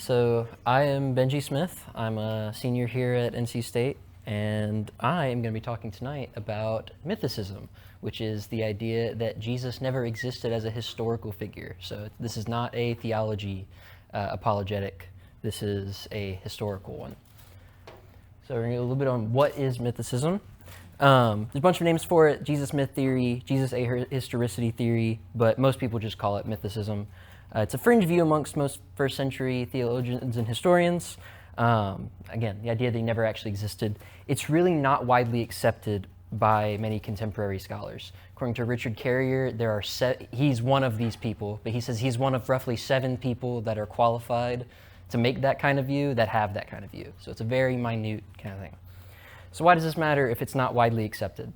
So I am Benji Smith. I'm a senior here at NC State, and I am going to be talking tonight about mythicism, which is the idea that Jesus never existed as a historical figure. So this is not a theology apologetic. This is a historical one. So we're going to get a little bit on what is mythicism. There's a bunch of names for it: Jesus myth theory, Jesus ahistoricity theory, but most people just call it mythicism. It's a fringe view amongst most first century theologians and historians. Again, the idea that he never actually existed. It's really not widely accepted by many contemporary scholars. According to Richard Carrier, he's one of these people, but he says he's one of roughly 7 people that are qualified to make that kind of view, that have that kind of view. So it's a very minute kind of thing. So why does this matter if it's not widely accepted?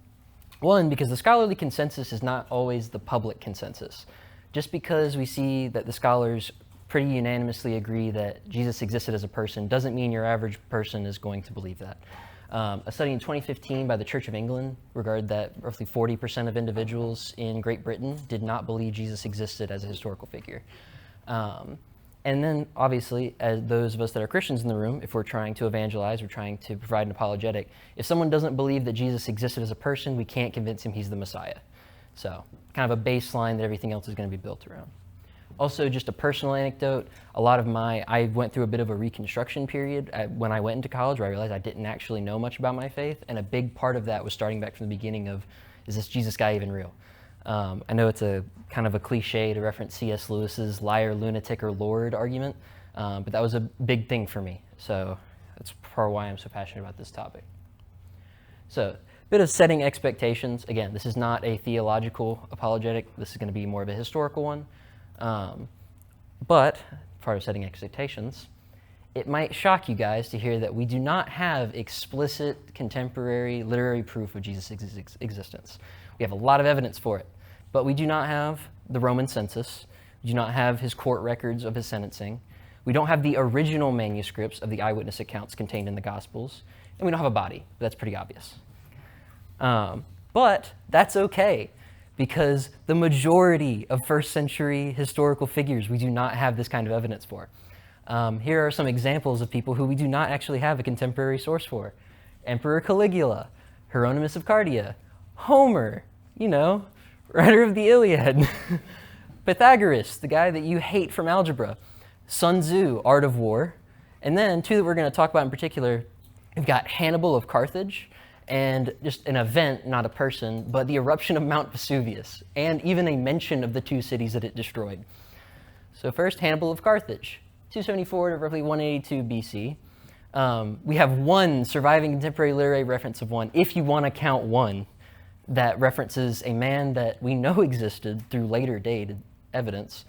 One, because the scholarly consensus is not always the public consensus. Just because we see that the scholars pretty unanimously agree that Jesus existed as a person doesn't mean your average person is going to believe that. A study in 2015 by the Church of England regarded that roughly 40% of individuals in Great Britain did not believe Jesus existed as a historical figure. And then, obviously, as those of us that are Christians in the room, if we're trying to evangelize, we're trying to provide an apologetic, if someone doesn't believe that Jesus existed as a person, we can't convince him he's the Messiah. So, kind of a baseline that everything else is going to be built around. Also, just a personal anecdote, I went through a bit of a reconstruction period when I went into college, where I realized I didn't actually know much about my faith, and a big part of that was starting back from the beginning of, is this Jesus guy even real? I know it's a kind of a cliche to reference C.S. Lewis's liar, lunatic, or Lord argument, but that was a big thing for me. So that's part of why I'm so passionate about this topic. So a bit of setting expectations. Again, this is not a theological apologetic. This is going to be more of a historical one. But part of setting expectations, it might shock you guys to hear that we do not have explicit contemporary literary proof of Jesus' existence. We have a lot of evidence for it, but we do not have the Roman census. We do not have his court records of his sentencing. We don't have the original manuscripts of the eyewitness accounts contained in the Gospels, and we don't have a body. That's pretty obvious. But that's okay, because the majority of first century historical figures we do not have this kind of evidence for. Here are some examples of people who we do not actually have a contemporary source for. Emperor Caligula, Hieronymus of Cardia, Homer, writer of the Iliad, Pythagoras, the guy that you hate from algebra, Sun Tzu, Art of War, and then 2 that we're going to talk about in particular, we've got Hannibal of Carthage, and just an event, not a person, but the eruption of Mount Vesuvius, and even a mention of the 2 cities that it destroyed. So first, Hannibal of Carthage, 274 to roughly 182 BC. We have one surviving contemporary literary reference of one, if you want to count one, that references a man that we know existed through later dated evidence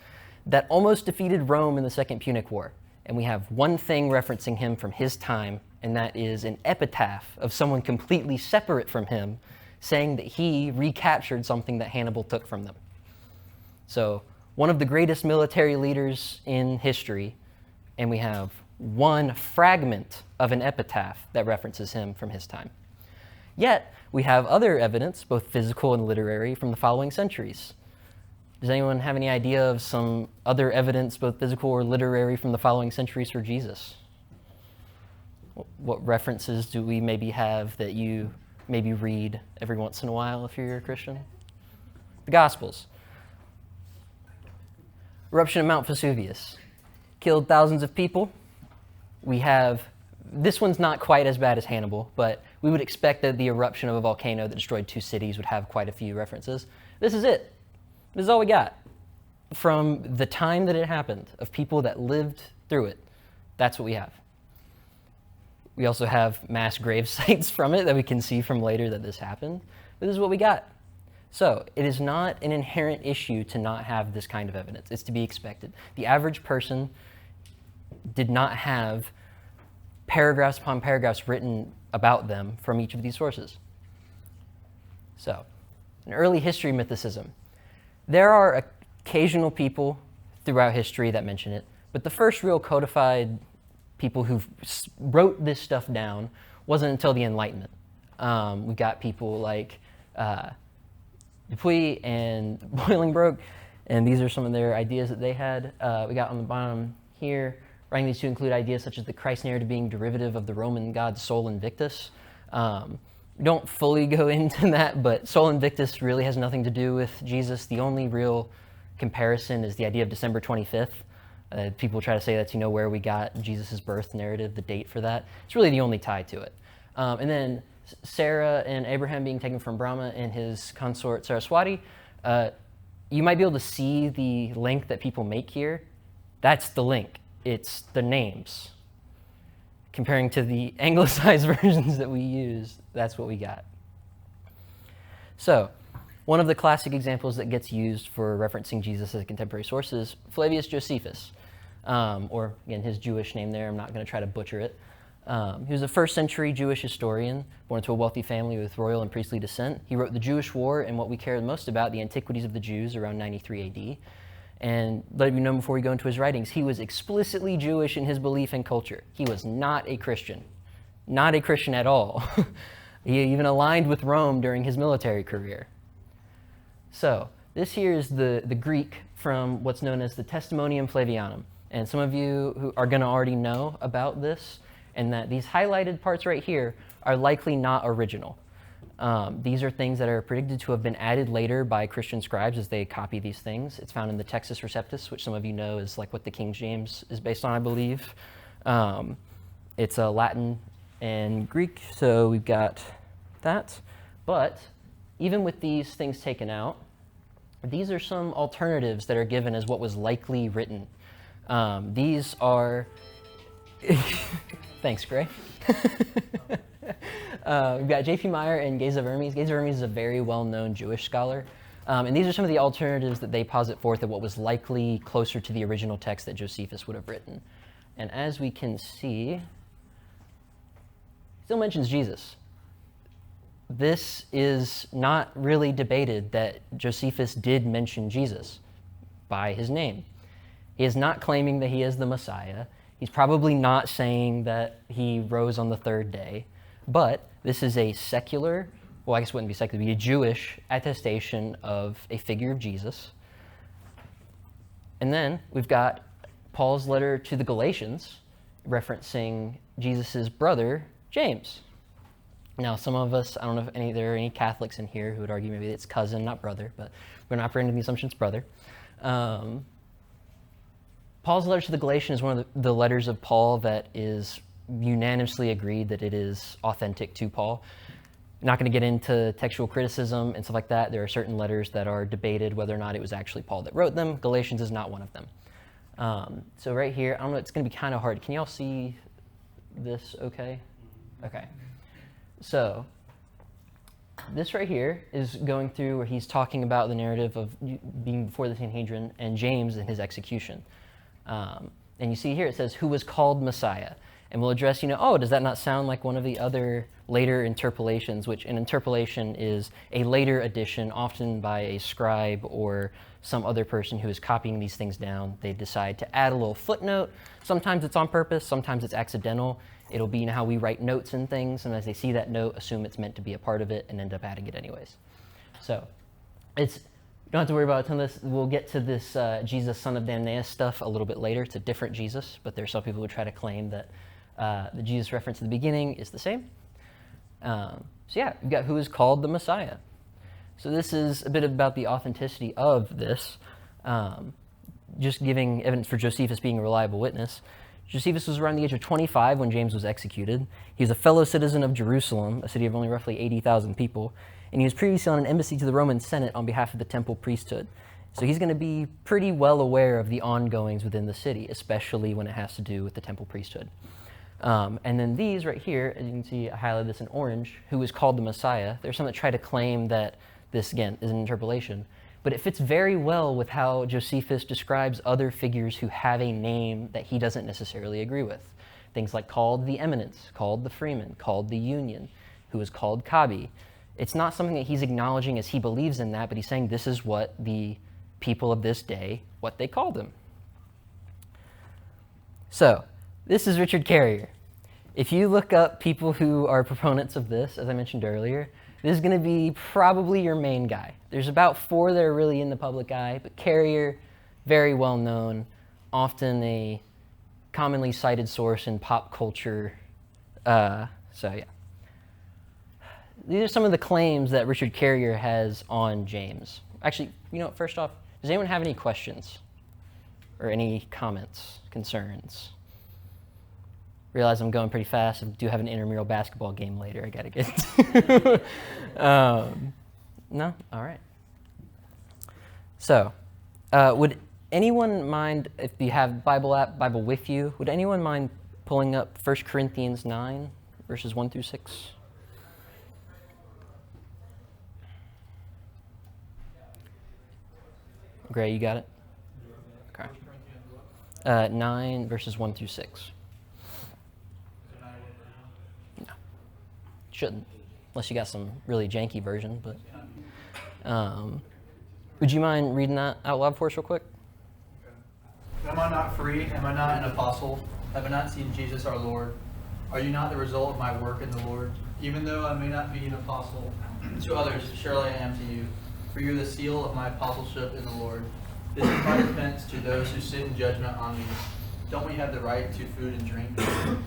that almost defeated Rome in the Second Punic War. And we have one thing referencing him from his time, and that is an epitaph of someone completely separate from him saying that he recaptured something that Hannibal took from them. So one of the greatest military leaders in history, and we have one fragment of an epitaph that references him from his time. Yet, we have other evidence, both physical and literary, from the following centuries. Does anyone have any idea of some other evidence, both physical or literary, from the following centuries for Jesus? What references do we maybe have that you maybe read every once in a while if you're a Christian? The Gospels. Eruption of Mount Vesuvius. Killed thousands of people. We have, this one's not quite as bad as Hannibal, but we would expect that the eruption of a volcano that destroyed 2 cities would have quite a few references. This is it. This is all we got. From the time that it happened, of people that lived through it, that's what we have. We also have mass grave sites from it that we can see from later that this happened, but this is what we got. So it is not an inherent issue to not have this kind of evidence. It's to be expected. The average person did not have paragraphs upon paragraphs written about them from each of these sources. So, an early history mythicism. There are occasional people throughout history that mention it, but the first real codified people who wrote this stuff down wasn't until the Enlightenment. We got people like Dupuy and Bolingbroke, and these are some of their ideas that they had. We got on the bottom here writing these to include ideas such as the Christ narrative being derivative of the Roman god Sol Invictus. We don't fully go into that, but Sol Invictus really has nothing to do with Jesus. The only real comparison is the idea of December 25th. People try to say that's, where we got Jesus' birth narrative, the date for that. It's really the only tie to it. And then Sarah and Abraham being taken from Brahma and his consort Saraswati, you might be able to see the link that people make here. That's the link. It's the names. Comparing to the anglicized versions that we use, that's what we got. So, one of the classic examples that gets used for referencing Jesus as a contemporary source is Flavius Josephus, or again, his Jewish name there. I'm not going to try to butcher it. He was a first century Jewish historian, born into a wealthy family with royal and priestly descent. He wrote The Jewish War and what we care most about, the Antiquities of the Jews, around 93 AD. And let you know before we go into his writings, he was explicitly Jewish in his belief and culture. He was not a Christian. Not a Christian at all. He even aligned with Rome during his military career. So, this here is the Greek from what's known as the Testimonium Flavianum. And some of you who are going to already know about this, and that these highlighted parts right here are likely not original. These are things that are predicted to have been added later by Christian scribes as they copy these things. It's found in the Textus Receptus, which some of you know is like what the King James is based on, I believe. It's Latin and Greek, so we've got that. But even with these things taken out, these are some alternatives that are given as what was likely written. These are... Thanks, Gray. We've got J.P. Meyer and Geza Vermes. Geza Vermes is a very well-known Jewish scholar. And these are some of the alternatives that they posit forth of what was likely closer to the original text that Josephus would have written. And as we can see, still mentions Jesus. This is not really debated that Josephus did mention Jesus by his name. He is not claiming that he is the Messiah. He's probably not saying that he rose on the third day, but this is a secular, well, I guess it wouldn't be secular, it would be a Jewish attestation of a figure of Jesus. And then we've got Paul's letter to the Galatians referencing Jesus' brother, James. Now, some of us, I don't know if there are any Catholics in here who would argue maybe it's cousin, not brother, but we're not operating the assumption it's brother. Paul's letter to the Galatians is one of the letters of Paul that is unanimously agreed that it is authentic to Paul. I'm not going to get into textual criticism and stuff like that. There are certain letters that are debated whether or not it was actually Paul that wrote them. Galatians is not one of them. So right here, I don't know, it's going to be kind of hard. Can y'all see this okay? Okay. So this right here is going through where he's talking about the narrative of being before the Sanhedrin and James and his execution. And you see here it says, who was called Messiah. And we'll address, does that not sound like one of the other later interpolations, which an interpolation is a later addition, often by a scribe or some other person who is copying these things down. They decide to add a little footnote. Sometimes it's on purpose, sometimes it's accidental. It'll be how we write notes and things, and as they see that note, assume it's meant to be a part of it and end up adding it anyways. So you don't have to worry about a ton of this. We'll get to this Jesus, son of Damnaeus stuff a little bit later. It's a different Jesus, but there are some people who try to claim that the Jesus reference at the beginning is the same. So yeah, we've got who is called the Messiah. So this is a bit about the authenticity of this, just giving evidence for Josephus being a reliable witness. Josephus was around the age of 25 when James was executed. He was a fellow citizen of Jerusalem, a city of only roughly 80,000 people, and he was previously on an embassy to the Roman Senate on behalf of the temple priesthood. So he's going to be pretty well aware of the ongoings within the city, especially when it has to do with the temple priesthood. And then these right here, as you can see, I highlighted this in orange, who is called the Messiah. There's some that try to claim that this, again, is an interpolation, but it fits very well with how Josephus describes other figures who have a name that he doesn't necessarily agree with. Things like called the eminence, called the freeman, called the union, who is called Kabi. It's not something that he's acknowledging as he believes in that, but he's saying this is what the people of this day, what they called him. So, this is Richard Carrier. If you look up people who are proponents of this, as I mentioned earlier, this is going to be probably your main guy. There's about 4 that are really in the public eye, but Carrier, very well known, often a commonly cited source in pop culture. So yeah. These are some of the claims that Richard Carrier has on James. Actually, first off, does anyone have any questions or any comments, concerns? Realize I'm going pretty fast. I do have an intramural basketball game later I got to get to. No? All right. So, would anyone mind, if you have Bible app, Bible with you, would anyone mind pulling up 1 Corinthians 9, verses 1 through 6? Gray, you got it? Okay. 9, verses 1 through 6. No. Shouldn't, unless you got some really janky version, but... would you mind reading that out loud for us real quick? Am I not free? Am I not an apostle? Have I not seen Jesus our Lord? Are you not the result of my work in the Lord? Even though I may not be an apostle to others, surely I am to you. For you are the seal of my apostleship in the Lord. This is my defense to those who sit in judgment on me. Don't we have the right to food and drink?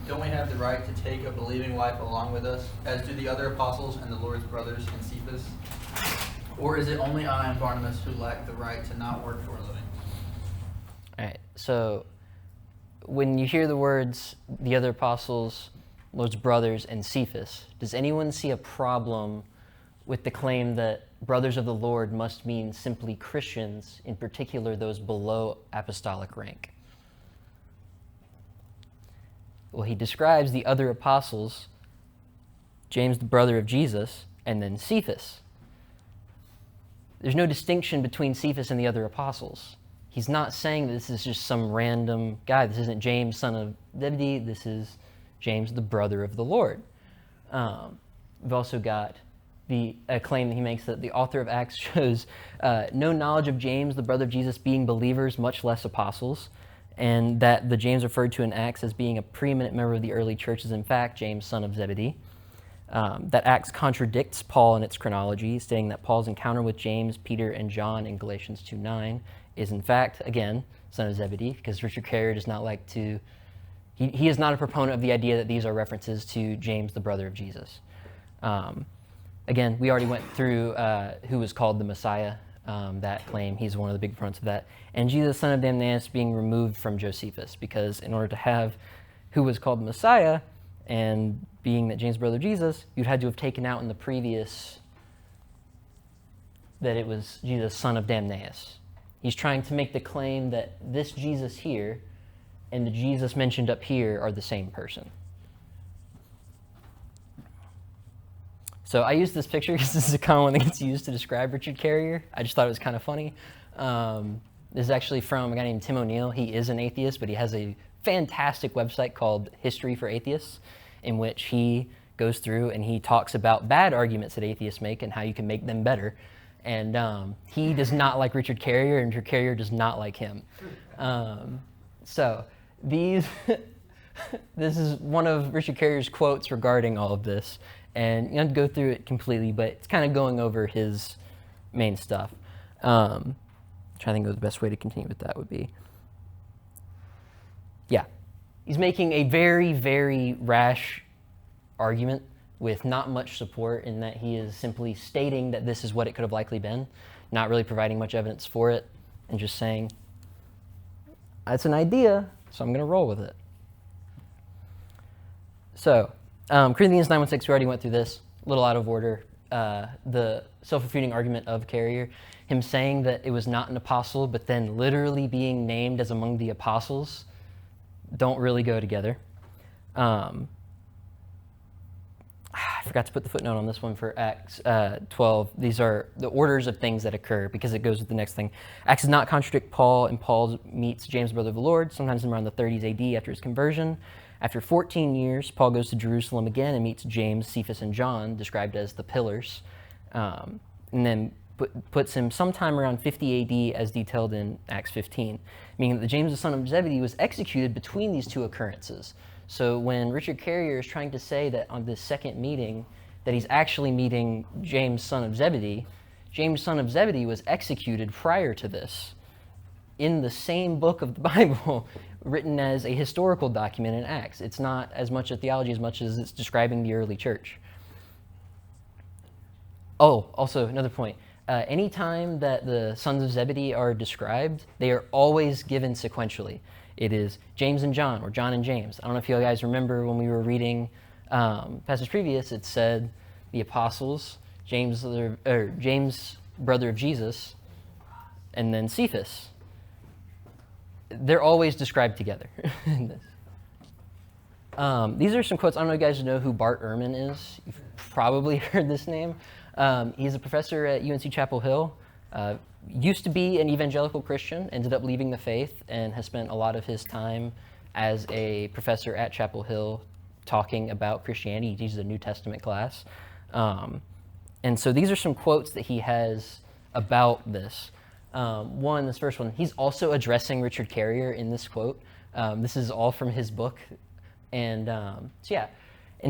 Don't we have the right to take a believing wife along with us, as do the other apostles and the Lord's brothers and Cephas? Or is it only I and Barnabas who lack the right to not work for a living? All right, so when you hear the words, the other apostles, Lord's brothers, and Cephas, does anyone see a problem with the claim that brothers of the Lord must mean simply Christians, in particular those below apostolic rank? Well, he describes the other apostles, James, the brother of Jesus, and then Cephas. There's no distinction between Cephas and the other apostles. He's not saying that this is just some random guy. This isn't James, son of Zebedee. This is James, the brother of the Lord. We've also got a claim that he makes that the author of Acts shows no knowledge of James, the brother of Jesus, being believers, much less apostles, and that the James referred to in Acts as being a preeminent member of the early church is in fact James, son of Zebedee. That Acts contradicts Paul in its chronology, stating that Paul's encounter with James, Peter, and John in Galatians 2:9 is in fact, again, son of Zebedee, because Richard Carrier does not like to, he is not a proponent of the idea that these are references to James, the brother of Jesus. Again, we already went through who was called the Messiah, that claim. He's one of the big proponents of that. And Jesus, son of Damnaeus, being removed from Josephus, because in order to have who was called the Messiah, and being that James, brother of Jesus, you'd had to have taken out in the previous that it was Jesus, son of Damnaeus. He's trying to make the claim that this Jesus here and the Jesus mentioned up here are the same person. So I use this picture because this is a common one that gets used to describe Richard Carrier. I just thought it was kind of funny. This is actually from a guy named Tim O'Neill. He is an atheist, but he has a fantastic website called History for Atheists, in which he goes through and he talks about bad arguments that atheists make and how you can make them better. And he does not like Richard Carrier, and Richard Carrier does not like him. So this is one of Richard Carrier's quotes regarding all of this. And you have to go through it completely, but it's kind of going over his main stuff. I'm trying to think of the best way to continue with that would be. Yeah, he's making a very, very rash argument with not much support, in that he is simply stating that this is what it could have likely been, not really providing much evidence for it, and just saying, it's an idea, so I'm going to roll with it. So, Corinthians 9:16, we already went through this, a little out of order. The self-refuting argument of Carrier, him saying that it was not an apostle, but then literally being named as among the apostles, don't really go together. I forgot to put the footnote on this one for Acts 12. These are the orders of things that occur, because it goes with the next thing. Acts does not contradict Paul, and Paul meets James, brother of the Lord, sometimes around the 30s AD after his conversion. After 14 years, Paul goes to Jerusalem again and meets James, Cephas, and John, described as the pillars, and then puts him sometime around 50 AD as detailed in Acts 15, meaning that James, the son of Zebedee, was executed between these two occurrences. So when Richard Carrier is trying to say that on this second meeting that he's actually meeting James, son of Zebedee, James, son of Zebedee was executed prior to this. in the same book of the Bible, written as a historical document in Acts. It's not as much a theology as much as it's describing the early church. Oh, also another point. Anytime that the sons of Zebedee are described, they are always given sequentially. It is James and John, or John and James. I don't know if you guys remember when we were reading passage previous, it said the apostles, James, brother of Jesus, and then Cephas. They're always described together. These are some quotes. I don't know if you guys know who Bart Ehrman is. You've probably heard this name. He's a professor at UNC Chapel Hill. Used to be an evangelical Christian, ended up leaving the faith, and has spent a lot of his time as a professor at Chapel Hill talking about Christianity. He teaches a New Testament class. And so these are some quotes that he has about this. This first one, he's also addressing Richard Carrier in this quote. This is all from his book. And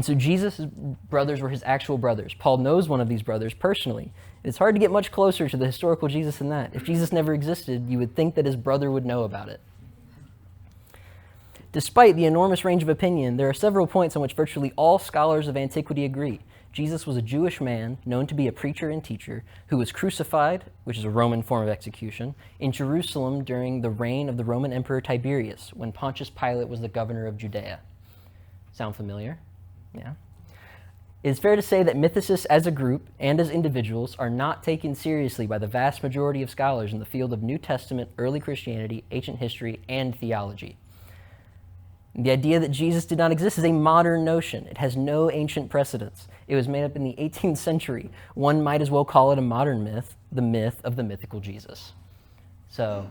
so Jesus' brothers were his actual brothers. Paul knows one of these brothers personally. It's hard to get much closer to the historical Jesus than that. If Jesus never existed, you would think that his brother would know about it. Despite the enormous range of opinion, there are several points on which virtually all scholars of antiquity agree. Jesus was a Jewish man, known to be a preacher and teacher, who was crucified, which is a Roman form of execution, in Jerusalem during the reign of the Roman Emperor Tiberius, when Pontius Pilate was the governor of Judea. Sound familiar? Yeah. It is fair to say that mythicists as a group and as individuals are not taken seriously by the vast majority of scholars in the field of New Testament, early Christianity, ancient history, and theology. The idea that Jesus did not exist is a modern notion. It has no ancient precedents. It was made up in the 18th century. One might as well call it a modern myth, the myth of the mythical Jesus. So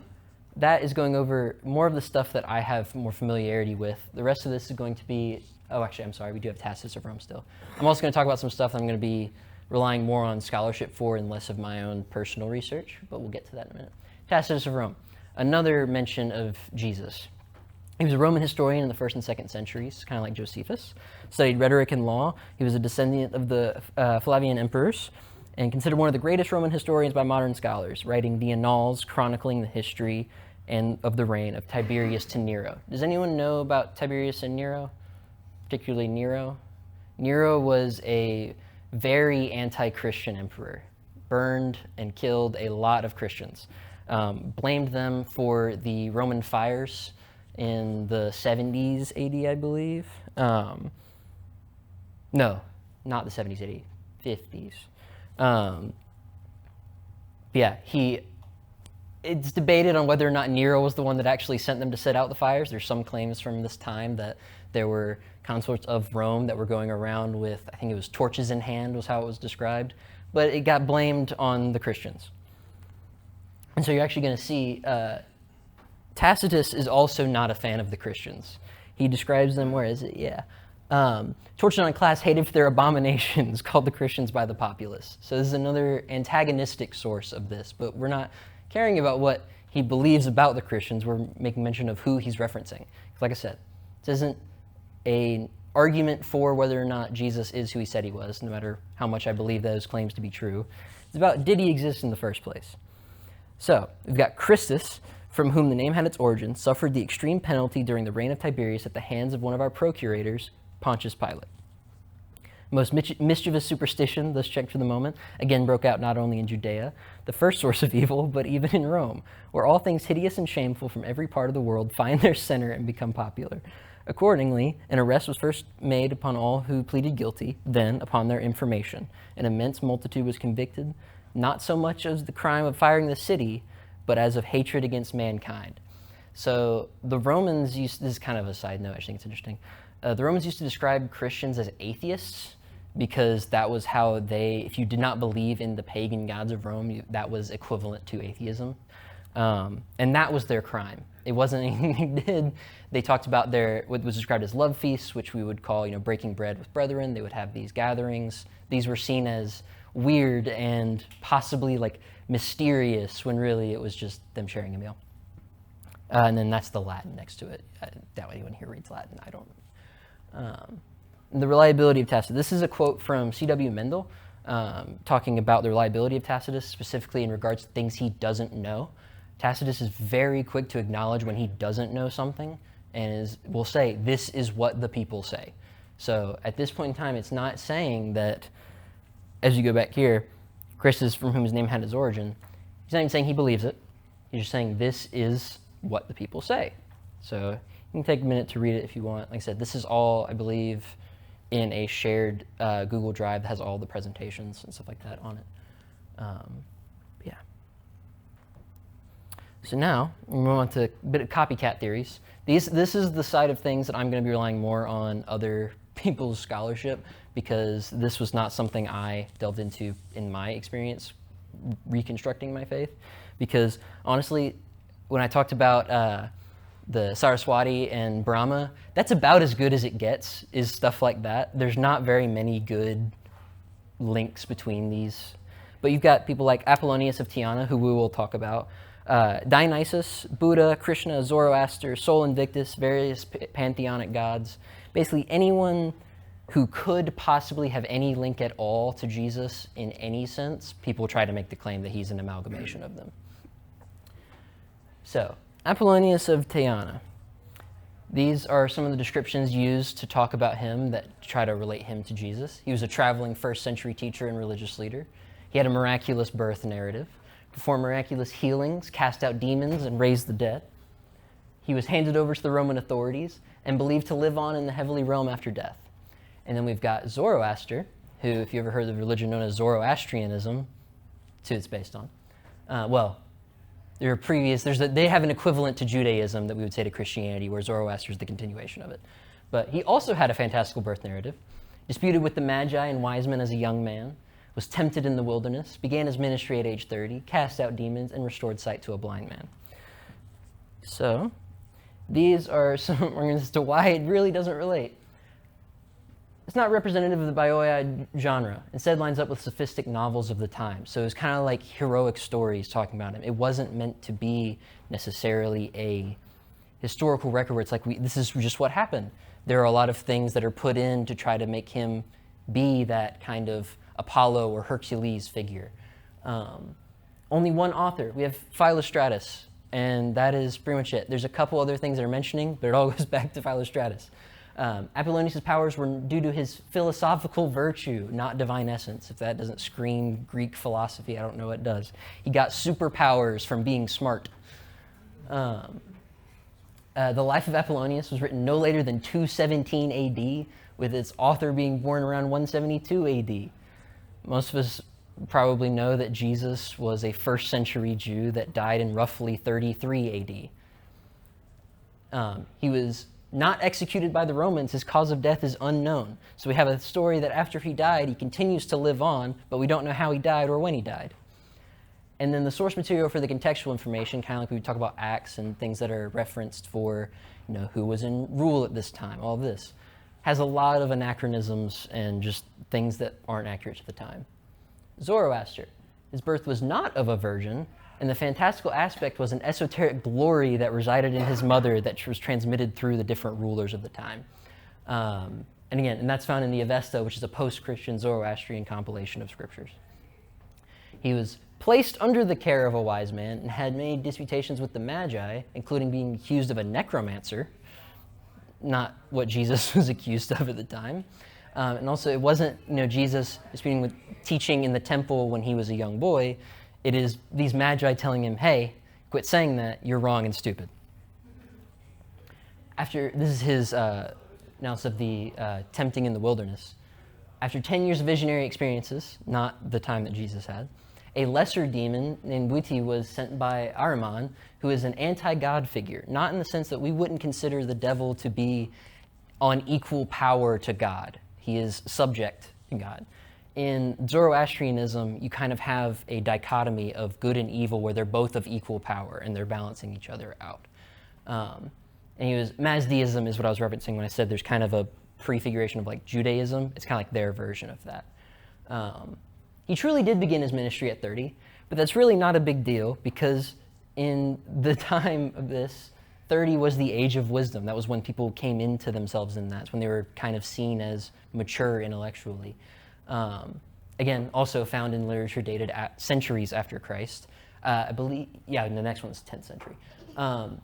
that is going over more of the stuff that I have more familiarity with. The rest of this is going to be, we do have Tacitus of Rome still. I'm also going to talk about some stuff that I'm going to be relying more on scholarship for and less of my own personal research, but we'll get to that in a minute. Tacitus of Rome, another mention of Jesus. He was a Roman historian in the 1st and 2nd centuries, kind of like Josephus. Studied rhetoric and law. He was a descendant of the Flavian emperors and considered one of the greatest Roman historians by modern scholars, writing the Annals chronicling the history of the reign of Tiberius to Nero. Does anyone know about Tiberius and Nero, particularly Nero? Nero was a very anti-Christian emperor, burned and killed a lot of Christians, blamed them for the Roman fires in the 70s AD, I believe. No, not the 70s AD, 50s. It's debated on whether or not Nero was the one that actually sent them to set out the fires. There's some claims from this time that there were consorts of Rome that were going around with, I think it was torches in hand was how it was described, but it got blamed on the Christians. And so you're actually going to see Tacitus is also not a fan of the Christians. He describes them, where is it? Yeah. Tortured on a class hated for their abominations, called the Christians by the populace. So this is another antagonistic source of this, but we're not caring about what he believes about the Christians. We're making mention of who he's referencing. Like I said, this isn't an argument for whether or not Jesus is who he said he was, no matter how much I believe those claims to be true. It's about, did he exist in the first place? So we've got Christus, from whom the name had its origin, suffered the extreme penalty during the reign of Tiberius at the hands of one of our procurators, Pontius Pilate. Most mischievous superstition, thus checked for the moment, again broke out not only in Judea, the first source of evil, but even in Rome, where all things hideous and shameful from every part of the world find their center and become popular. Accordingly, an arrest was first made upon all who pleaded guilty, then, upon their information, an immense multitude was convicted, not so much as the crime of firing the city, but as of hatred against mankind. So the Romans this is kind of a side note, I think it's interesting. The Romans used to describe Christians as atheists because that was how if you did not believe in the pagan gods of Rome, that was equivalent to atheism. And that was their crime. It wasn't anything they did. They talked about what was described as love feasts, which we would call, breaking bread with brethren. They would have these gatherings. These were seen as weird and possibly mysterious, when really it was just them sharing a meal. And then that's the Latin next to it. That way anyone here reads Latin. I don't. The reliability of Tacitus. This is a quote from C.W. Mendel talking about the reliability of Tacitus, specifically in regards to things he doesn't know. Tacitus is very quick to acknowledge when he doesn't know something and will say, this is what the people say. So at this point in time, it's not saying that, as you go back here, Christus, from whom his name had his origin, he's not even saying he believes it. He's just saying this is what the people say. So you can take a minute to read it if you want. Like I said, this is all, I believe, in a shared Google Drive that has all the presentations and stuff like that on it. Yeah. So now, we move on to a bit of copycat theories. This is the side of things that I'm going to be relying more on other people's scholarship, because this was not something I delved into in my experience reconstructing my faith. Because honestly, when I talked about the Saraswati and Brahma, that's about as good as it gets, is stuff like that. There's not very many good links between these. But you've got people like Apollonius of Tyana, who we will talk about, Dionysus, Buddha, Krishna, Zoroaster, Sol Invictus, various pantheonic gods. Basically anyone who could possibly have any link at all to Jesus in any sense, people try to make the claim that he's an amalgamation of them. So, Apollonius of Tyana. These are some of the descriptions used to talk about him that try to relate him to Jesus. He was a traveling first-century teacher and religious leader. He had a miraculous birth narrative, performed miraculous healings, cast out demons, and raised the dead. He was handed over to the Roman authorities and believed to live on in the heavenly realm after death. And then we've got Zoroaster, who, if you ever heard of the religion known as Zoroastrianism, that's who it's based on. They have an equivalent to Judaism that we would say to Christianity, where Zoroaster is the continuation of it. But he also had a fantastical birth narrative, disputed with the Magi and wise men as a young man, was tempted in the wilderness, began his ministry at age 30, cast out demons, and restored sight to a blind man. So, these are some arguments as to why it really doesn't relate. It's not representative of the Bioid genre. Instead, lines up with sophistic novels of the time. So it's kind of like heroic stories talking about him. It wasn't meant to be necessarily a historical record where it's like, this is just what happened. There are a lot of things that are put in to try to make him be that kind of Apollo or Hercules figure. Only one author. We have Philostratus, and that is pretty much it. There's a couple other things they're mentioning, but it all goes back to Philostratus. Apollonius' powers were due to his philosophical virtue, not divine essence. If that doesn't scream Greek philosophy, I don't know what does. He got superpowers from being smart. The life of Apollonius was written no later than 217 AD, with its author being born around 172 AD. Most of us probably know that Jesus was a first-century Jew that died in roughly 33 AD. He was not executed by the Romans. His cause of death is unknown. So we have a story that after he died, he continues to live on, but we don't know how he died or when he died. And then the source material for the contextual information, kind of like we would talk about Acts and things that are referenced for, who was in rule at this time, all of this, has a lot of anachronisms and just things that aren't accurate to the time. Zoroaster. His birth was not of a virgin, and the fantastical aspect was an esoteric glory that resided in his mother that was transmitted through the different rulers of the time. And that's found in the Avesta, which is a post-Christian Zoroastrian compilation of scriptures. He was placed under the care of a wise man and had many disputations with the Magi, including being accused of a necromancer, not what Jesus was accused of at the time. And also, it wasn't Jesus disputing with teaching in the temple when he was a young boy. It is these Magi telling him, hey, quit saying that, you're wrong and stupid. This is his analysis of the tempting in the wilderness. After 10 years of visionary experiences, not the time that Jesus had, a lesser demon named Buti was sent by Ahriman, who is an anti-God figure, not in the sense that we wouldn't consider the devil to be on equal power to God. He is subject to God. In Zoroastrianism, you kind of have a dichotomy of good and evil where they're both of equal power and they're balancing each other out. Mazdaism is what I was referencing when I said there's kind of a prefiguration of like Judaism. It's kind of like their version of that. He truly did begin his ministry at 30, but that's really not a big deal because in the time of this, 30 was the age of wisdom. That was when people came into themselves in that. It's when they were kind of seen as mature intellectually. Again, also found in literature dated centuries after Christ. I believe, yeah, and the next one's 10th century.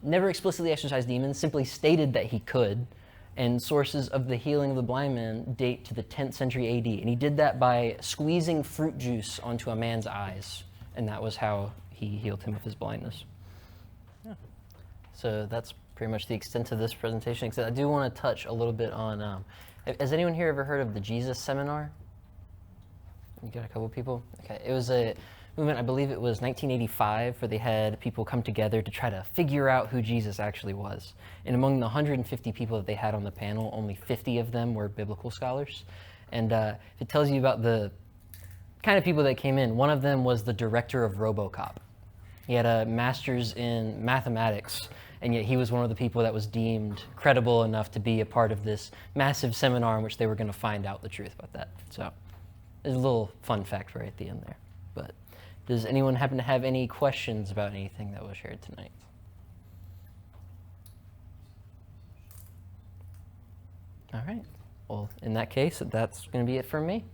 Never explicitly exorcised demons, simply stated that he could. And sources of the healing of the blind man date to the 10th century AD. And he did that by squeezing fruit juice onto a man's eyes. And that was how he healed him of his blindness. Yeah. So that's pretty much the extent of this presentation. Except I do want to touch a little bit on, has anyone here ever heard of the Jesus Seminar? You got a couple people? Okay, it was a movement, I believe it was 1985, where they had people come together to try to figure out who Jesus actually was. And among the 150 people that they had on the panel, only 50 of them were biblical scholars. And it tells you about the kind of people that came in. One of them was the director of RoboCop. He had a master's in mathematics, and yet he was one of the people that was deemed credible enough to be a part of this massive seminar in which they were going to find out the truth about that. So there's a little fun fact right at the end there. But does anyone happen to have any questions about anything that was shared tonight? All right. Well, in that case, that's going to be it for me.